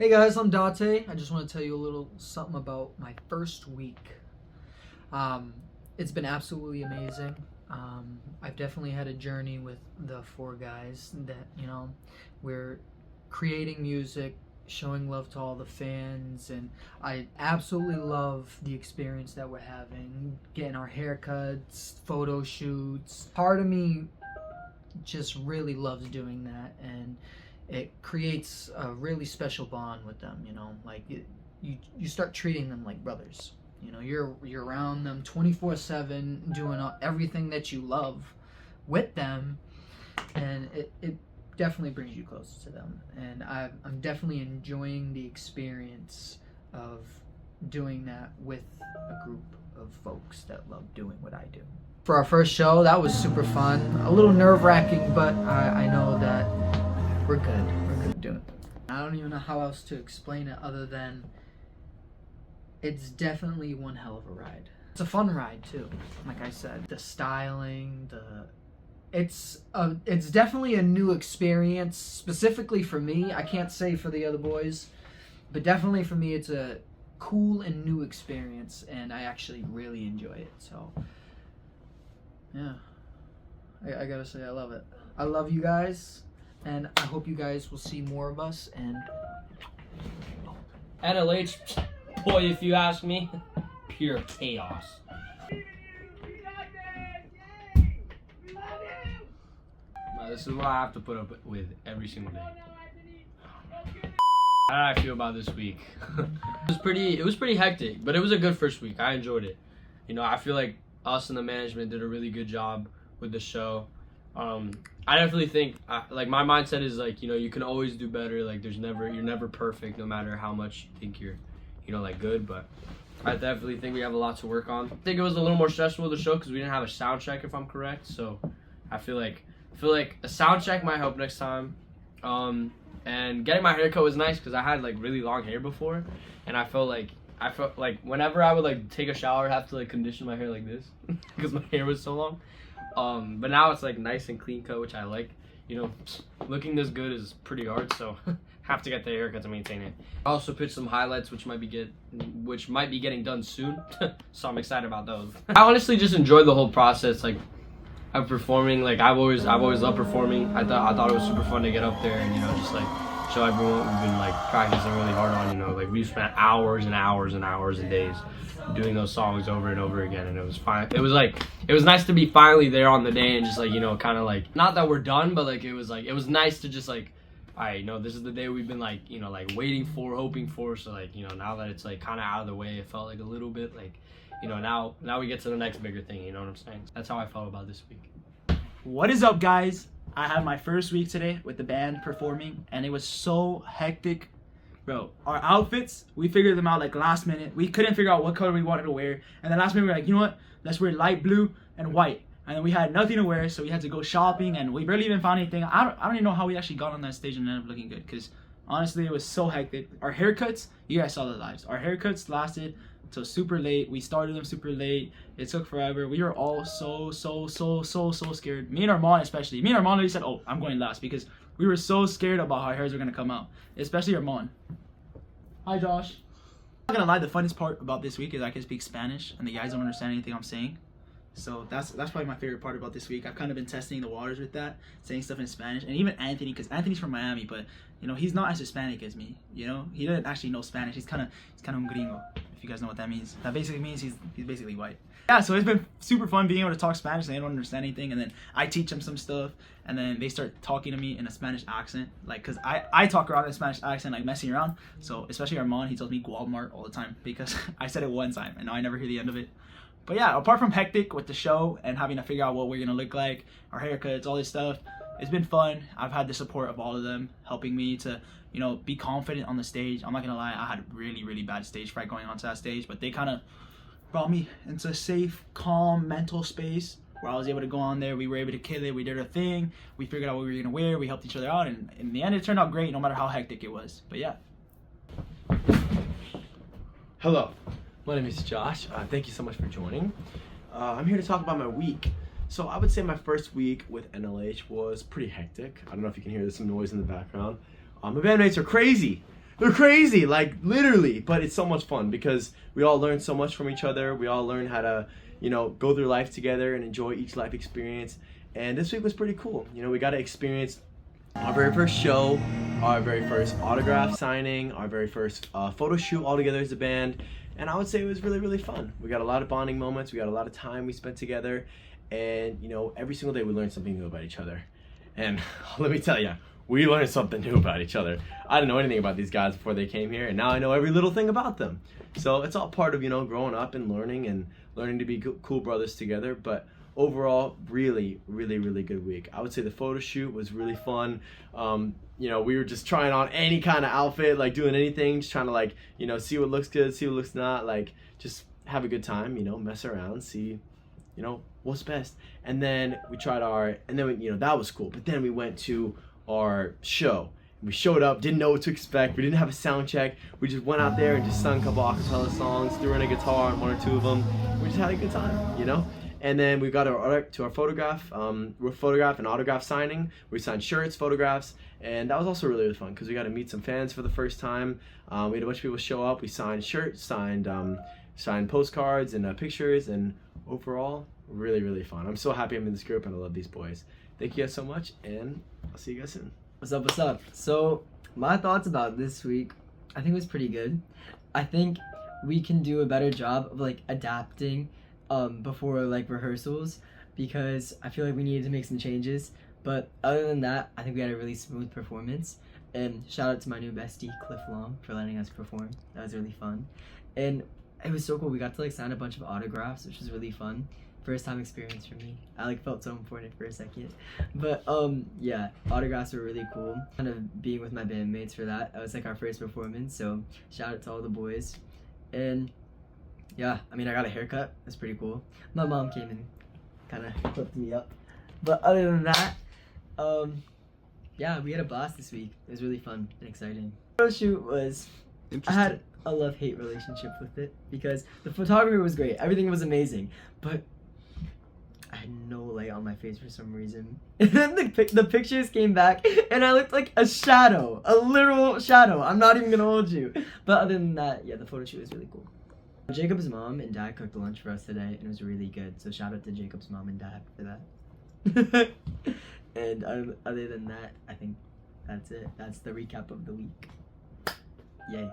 Hey guys, I'm Dante. I just want to tell you a little something about my first week. It's been absolutely amazing. I've definitely had a journey with the four guys that, we're creating music, showing love to all the fans, and I absolutely love the experience that we're having, getting our haircuts, photo shoots. Part of me just really loves doing that, and it creates a really special bond with them. Like you start treating them like brothers. You're around them 24/7, doing everything that you love with them, and it definitely brings you closer to them. And I'm definitely enjoying the experience of doing that with a group of folks that love doing what I do. For our first show, that was super fun. A little nerve-wracking, but I know that we're good. We're good doing it. I don't even know how else to explain it other than it's definitely one hell of a ride. It's a fun ride too. Like I said, the styling, it's definitely a new experience specifically for me. I can't say for the other boys, but definitely for me it's a cool and new experience, and I actually really enjoy it. So yeah, I gotta say I love it. I love you guys, and I hope you guys will see more of us. And NLH, boy, if you ask me, pure chaos. This is what I have to put up with every single day. How did I feel about this week? It was pretty hectic, but it was a good first week. I enjoyed it. I feel like us and the management did a really good job with the show. I definitely think my mindset is you can always do better. You're never perfect, no matter how much you think you're good. But I definitely think we have a lot to work on. I think it was a little more stressful with the show because we didn't have a sound check, if I'm correct. So I feel like a sound check might help next time. And getting my haircut was nice because I had really long hair before, and I felt like whenever I would take a shower, I'd have to condition my hair like this because my hair was so long. But now it's nice and clean cut, which I like. Looking this good is pretty hard, so have to get the haircut to maintain it. I also pitched some highlights, which might be getting done soon, so I'm excited about those. I honestly just enjoyed the whole process, of performing. I've always loved performing. I thought it was super fun to get up there and just show everyone what we've been practicing really hard on. We spent hours and hours and hours and days doing those songs over and over again, and it was fine. It was nice to be finally there on the day and just kind of not that we're done, but it was nice to just alright, this is the day we've been waiting for, hoping for. So now that it's kind of out of the way, it felt a little bit now we get to the next bigger thing. You know what I'm saying? That's how I felt about this week. What is up, guys? I had my first week today with the band performing, and it was so hectic. Bro, our outfits, we figured them out last minute. We couldn't figure out what color we wanted to wear, and then last minute we were you know what? Let's wear light blue and white. And then we had nothing to wear, so we had to go shopping, and we barely even found anything. I don't even know how we actually got on that stage and ended up looking good, because honestly, it was so hectic. Our haircuts, you guys saw the lives. Our haircuts lasted till super late. We started them super late. It took forever. We were all so scared. Me and Arman especially. Me and Arman literally said, oh, I'm going last, because we were so scared about how our hairs were going to come out. Especially Arman. Hi, Josh. I'm not going to lie, the funniest part about this week is I can speak Spanish, and the guys don't understand anything I'm saying. So that's probably my favorite part about this week. I've kind of been testing the waters with that, saying stuff in Spanish. And even Anthony, because Anthony's from Miami, but he's not as Hispanic as me. He doesn't actually know Spanish. He's kind of un gringo, if you guys know what that means. That basically means he's basically white. Yeah, so it's been super fun being able to talk Spanish, and they don't understand anything, and then I teach them some stuff, and then they start talking to me in a Spanish accent, because I talk around in a Spanish accent, messing around. So especially Arman, he tells me Walmart all the time because I said it one time and now I never hear the end of it. But yeah, apart from hectic with the show and having to figure out what we're gonna look like, our haircuts, all this stuff, it's been fun. I've had the support of all of them helping me to be confident on the stage. I'm not gonna lie, I had a really bad stage fright going onto that stage, but they kind of brought me into a safe, calm, mental space where I was able to go on there. We were able to kill it. We did our thing. We figured out what we were gonna wear. We helped each other out, and in the end, it turned out great, no matter how hectic it was. But yeah. Hello, my name is Josh. Thank you so much for joining. I'm here to talk about my week. So I would say my first week with NLH was pretty hectic. I don't know if you can hear there's some noise in the background. My bandmates are crazy. They're crazy, like literally. But it's so much fun because we all learn so much from each other. We all learn how to, go through life together and enjoy each life experience. And this week was pretty cool. We got to experience our very first show, our very first autograph signing, our very first photo shoot all together as a band. And I would say it was really, really fun. We got a lot of bonding moments. We got a lot of time we spent together. And, every single day we learned something new about each other. And let me tell you, we learned something new about each other. I didn't know anything about these guys before they came here, and now I know every little thing about them. So it's all part of, growing up and learning to be cool brothers together. But overall, really, really, really good week. I would say the photo shoot was really fun. We were just trying on any kind of outfit, like doing anything, just trying to see what looks good, see what looks not, like just have a good time, mess around, see, what's best. And then we tried that was cool. But then we went to our show. We showed up, didn't know what to expect. We didn't have a sound check. We just went out there and just sung a couple acapella songs, threw in a guitar on one or two of them. We just had a good time, And then we got to our photograph and autograph signing. We signed shirts, photographs, and that was also really, really fun because we got to meet some fans for the first time. We had a bunch of people show up. We signed shirts, signed postcards and pictures, and overall, really, really fun. I'm so happy I'm in this group, and I love these boys. Thank you guys so much, and I'll see you guys soon. What's up, what's up? So, my thoughts about this week, I think it was pretty good. I think we can do a better job of, adapting before, rehearsals, because I feel like we needed to make some changes. But other than that, I think we had a really smooth performance. And shout out to my new bestie, Cliff Long, for letting us perform. That was really fun. And it was so cool. We got to, sign a bunch of autographs, which was really fun. First time experience for me. I felt so important for a second. But yeah, autographs were really cool. Kind of being with my bandmates for that. That was our first performance, so shout out to all the boys. And yeah, I got a haircut. That's pretty cool. My mom came and kind of clipped me up. But other than that, yeah, we had a blast this week. It was really fun and exciting. The photo shoot was, I had a love-hate relationship with it because the photography was great. Everything was amazing, but I had no light on my face for some reason. And then the pictures came back and I looked like a shadow, a literal shadow. I'm not even gonna hold you. But other than that, yeah, the photo shoot was really cool. Jacob's mom and dad cooked lunch for us today and it was really good. So shout out to Jacob's mom and dad for that. And other than that, I think that's it. That's the recap of the week. Yay.